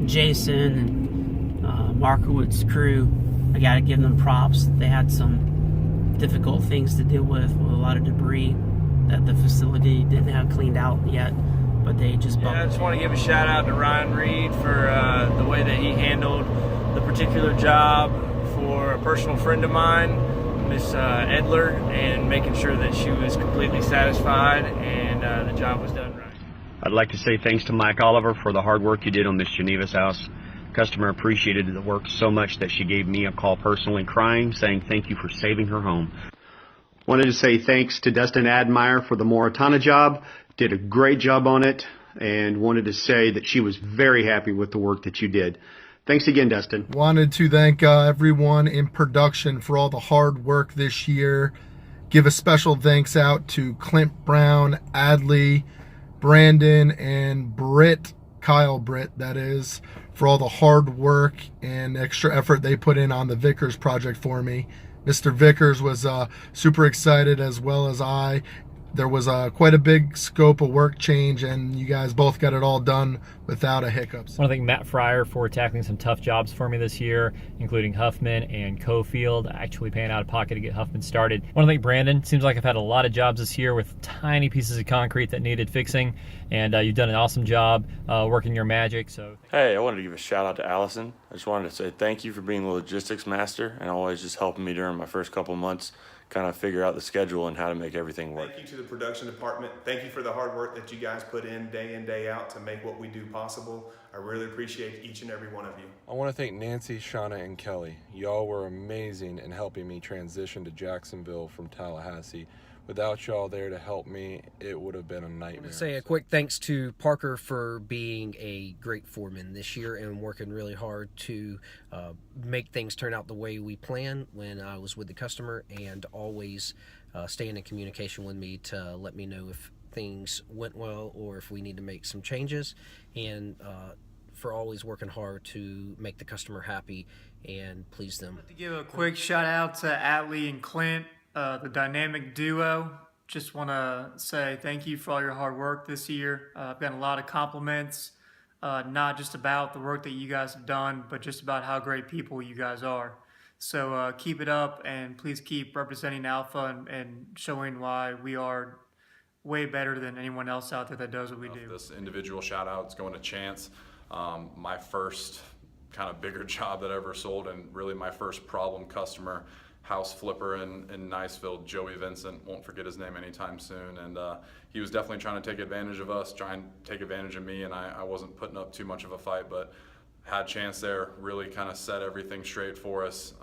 Jason and Markowitz crew, I got to give them props. They had some difficult things to deal with a lot of debris that the facility didn't have cleaned out yet, but they just I just want to give a shout out to Ryan Reed for the way that he handled the particular job for a personal friend of mine, Miss Edler, and making sure that she was completely satisfied and the job was done right. I'd like to say thanks to Mike Oliver for the hard work you did on Miss Geneva's house. Customer appreciated the work so much that she gave me a call personally crying, saying thank you for saving her home. Wanted to say thanks to Dustin Admire for the Moritana job. Did a great job on it, and wanted to say that she was very happy with the work that you did. Thanks again, Dustin. Wanted to thank everyone in production for all the hard work this year. Give a special thanks out to Clint Brown, Adley, Brandon, and Kyle Britt, that is, for all the hard work and extra effort they put in on the Vickers project for me. Mr. Vickers was super excited, as well as I. There was quite a big scope of work change, and you guys both got it all done without a hiccups. I want to thank Matt Fryer for tackling some tough jobs for me this year, including Huffman and Cofield, actually paying out of pocket to get Huffman started. I want to thank Brandon. Seems like I've had a lot of jobs this year with tiny pieces of concrete that needed fixing, and you've done an awesome job working your magic. So, hey, I wanted to give a shout out to Allison. I just wanted to say thank you for being the logistics master and always just helping me during my first couple months kind of figure out the schedule and how to make everything work. Thank you to the production department. Thank you for the hard work that you guys put in, day out, to make what we do possible. I really appreciate each and every one of you. I want to thank Nancy, Shauna, and Kelly. Y'all were amazing in helping me transition to Jacksonville from Tallahassee. Without y'all there to help me, it would have been a nightmare. I want to say a quick thanks to Parker for being a great foreman this year and working really hard to make things turn out the way we planned when I was with the customer, and always staying in communication with me to let me know if things went well or if we need to make some changes, and for always working hard to make the customer happy and please them. I'd like to give a quick shout out to Atlee and Clint, the dynamic duo. Just want to say thank you for all your hard work this year. I've gotten a lot of compliments, not just about the work that you guys have done, but just about how great people you guys are. So keep it up, and please keep representing Alpha and showing why we are way better than anyone else out there that does what we do. This individual shout out is going to Chance, my first kind of bigger job that I ever sold, and really my first problem customer. House flipper in Niceville, Joey Vincent, won't forget his name anytime soon, and he was definitely trying to take advantage of us, trying to take advantage of me, and I wasn't putting up too much of a fight, but had Chance there really kind of set everything straight for us,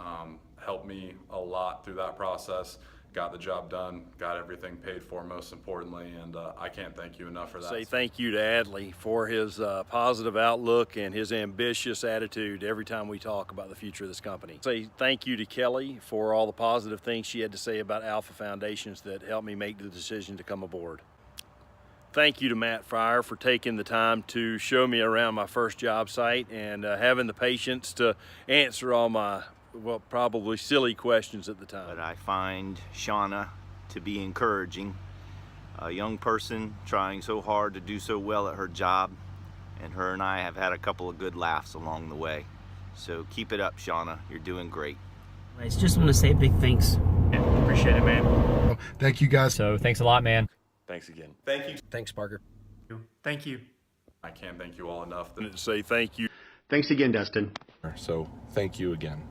helped me a lot through that process, got the job done, got everything paid for most importantly, and I can't thank you enough for that. Say thank you to Adley for his positive outlook and his ambitious attitude every time we talk about the future of this company. Say thank you to Kelly for all the positive things she had to say about Alpha Foundations that helped me make the decision to come aboard. Thank you to Matt Fryer for taking the time to show me around my first job site and having the patience to answer all my probably silly questions at the time. But I find Shauna to be encouraging. A young person trying so hard to do so well at her job, and her and I have had a couple of good laughs along the way. So keep it up, Shauna. You're doing great. I just want to say a big thanks. Yeah, appreciate it, man. Thank you, guys. So thanks a lot, man. Thanks again. Thank you. Thanks, Parker. Thank you. I can't thank you all enough. To say thank you. Thanks again, Dustin. So thank you again.